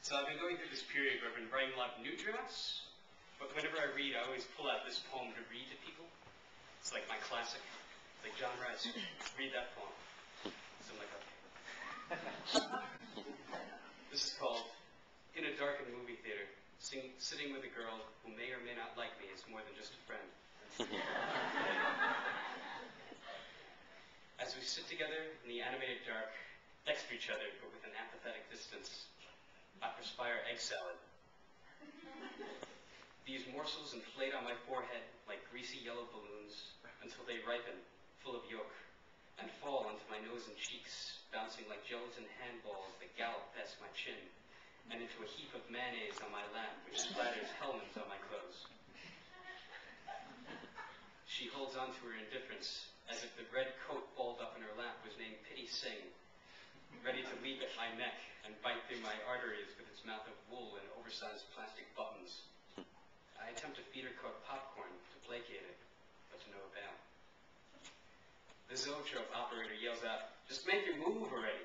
So I've been going through this period where I've been writing a lot of new drafts, but whenever I read, I always pull out this poem to read to people. It's like my classic. It's like, John Rice, read that poem. So I'm like, okay. This is called, In a Darkened Movie Theater, sitting with a girl who may or may not like me is more than just a friend. As we sit together in the animated dark, next to each other, but with an apathetic distance, I perspire egg salad. These morsels inflate on my forehead like greasy yellow balloons until they ripen, full of yolk, and fall onto my nose and cheeks, bouncing like gelatin handballs that gallop past my chin, and into a heap of mayonnaise on my lap, which splatters Hellman's on my clothes. She holds on to her indifference, as if the red coat balled up in her lap was named Pity Singh, ready to leap at my neck and bite through my arteries with its mouth of wool and oversized plastic buttons. I attempt to feed her cooked popcorn to placate it, but to no avail. The zoetrope operator yells out, "Just make your move already."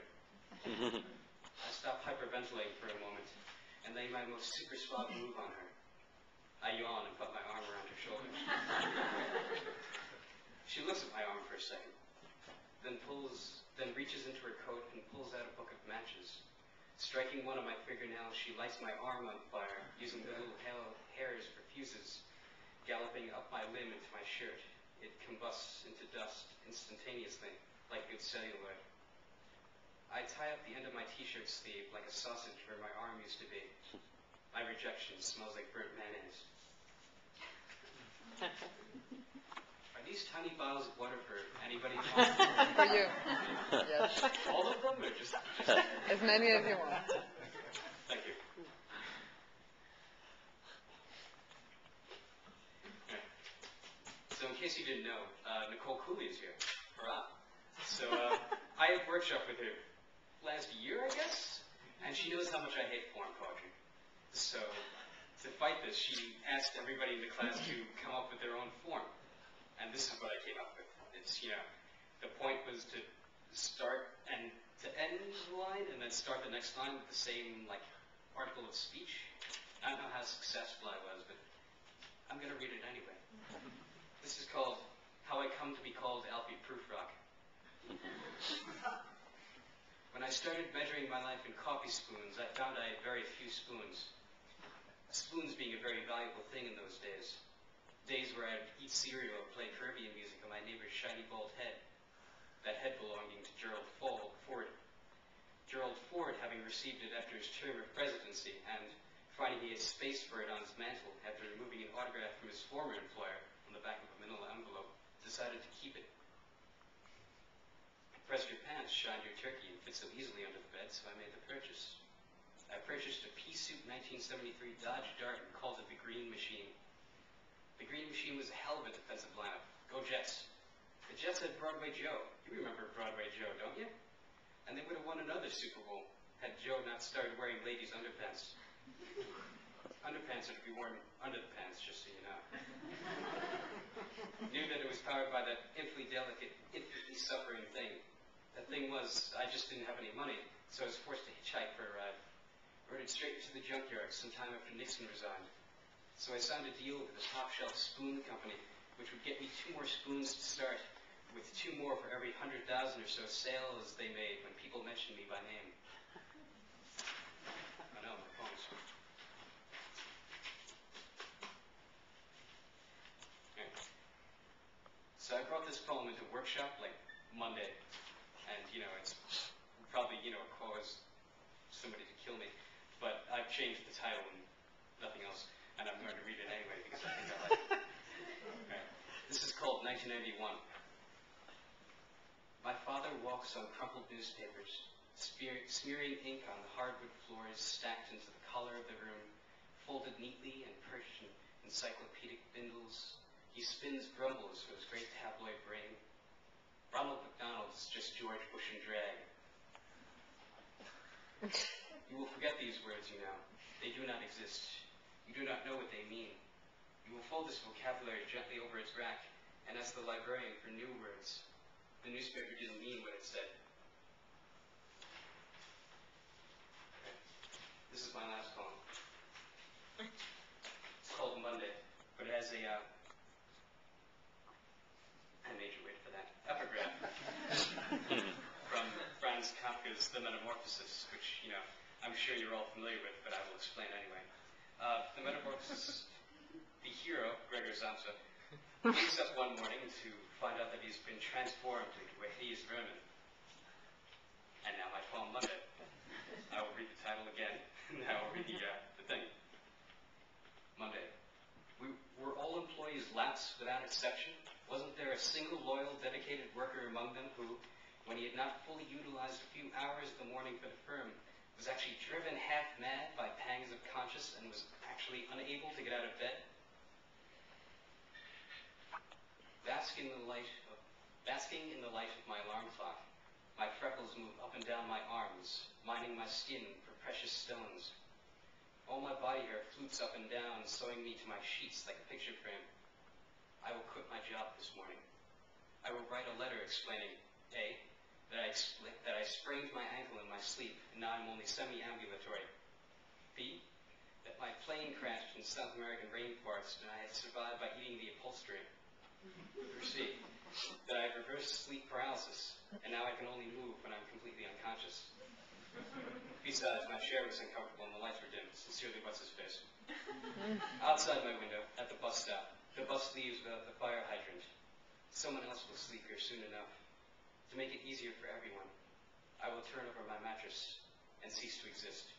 I stop hyperventilating for a moment and lay my most super suave move on her. I yawn and put my arm around her shoulder. She looks at my arm for a second, then reaches into her coat and pulls out a book of matches. Striking one of my fingernails, she lights my arm on fire, using the little hairs for fuses, galloping up my limb into my shirt. It combusts into dust instantaneously, like good celluloid. I tie up the end of my t-shirt sleeve like a sausage where my arm used to be. My rejection smells like burnt mayonnaise. Are these tiny bottles of water for anybody? For you. Yes. All of them, or just as many as you want. Thank you. Okay. So in case you didn't know, Nicole Cooley is here. Hurrah. So I had workshop with her last year, I guess, and she knows how much I hate foreign poetry. So to fight this, she asked everybody in the class to come up with their own form. And this is what I came up with. It's, the point was to start and to end the line and then start the next line with the same, article of speech. I don't know how successful I was, but I'm going to read it anyway. This is called How I Come to Be Called Alfie Prufrock. When I started measuring my life in coffee spoons, I found I had very few spoons. Spoons being a very valuable thing in those days. Days where I'd eat cereal or play Caribbean music on my neighbor's shiny bald head. That head belonging to Gerald Ford. Gerald Ford having received it after his term of presidency and finding he had space for it on his mantle after removing an autograph from his former employer on the back of a manila envelope, decided to keep it. Pressed your pants, shined your turkey, and fit so easily under the bed, so I made the purchase. I purchased a pea-soup 1973 Dodge Dart and called it the Green Machine. The Green Machine was a hell of a defensive lineup. Go Jets. The Jets had Broadway Joe. You remember Broadway Joe, don't you? And they would have won another Super Bowl had Joe not started wearing ladies' underpants. Underpants are to be worn under the pants, just so you know. Knew that it was powered by that infinitely delicate, infinitely suffering thing. That thing was, I just didn't have any money, so I was forced to hitchhike for a ride. Rode it straight to the junkyard sometime after Nixon resigned. So I signed a deal with a top-shelf spoon company, which would get me 2 more spoons to start, with 2 more for every 100,000 or so sales they made when people mentioned me by name. I know, my phone's... Okay. So I brought this poem into workshop, Monday, and, it's probably, cause somebody to kill me, but I've changed the title and nothing else. And I'm going to read it anyway because I think I like it. Okay. This is called 1991. My father walks on crumpled newspapers, smearing ink on the hardwood floors stacked into the color of the room, folded neatly and perched in encyclopedic bindles. He spins grumbles for his great tabloid brain. Ronald McDonald's just George Bush and drag. You will forget these words, They do not exist. You do not know what they mean. You will fold this vocabulary gently over its rack and ask the librarian for new words. The newspaper didn't mean what it said. Okay. This is my last is the metamorphosis, which, I'm sure you're all familiar with, but I will explain anyway. The metamorphosis, the hero, Gregor Samsa, wakes up one morning to find out that he's been transformed into a hideous vermin. And now my poem Monday. I will read the title again. Now I'll read the thing. Monday. Were all employees lapsed without exception? Wasn't there a single loyal, dedicated worker among them who, when he had not fully utilized a few hours of the morning for the firm, was actually driven half mad by pangs of conscience and was actually unable to get out of bed? Basking in the light of my alarm clock, my freckles move up and down my arms, mining my skin for precious stones. All my body hair flutes up and down, sewing me to my sheets like a picture frame. I will quit my job this morning. I will write a letter explaining, A, that I sprained my ankle in my sleep, and now I'm only semi-ambulatory. B, that my plane crashed in South American rainforest, and I had survived by eating the upholstery. Or C, that I have reversed sleep paralysis, and now I can only move when I'm completely unconscious. Besides, my chair was uncomfortable and the lights were dim. Sincerely, what's-his-face. Outside my window, at the bus stop, the bus leaves without the fire hydrant. Someone else will sleep here soon enough. To make it easier for everyone, I will turn over my mattress and cease to exist.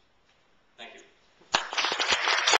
Thank you.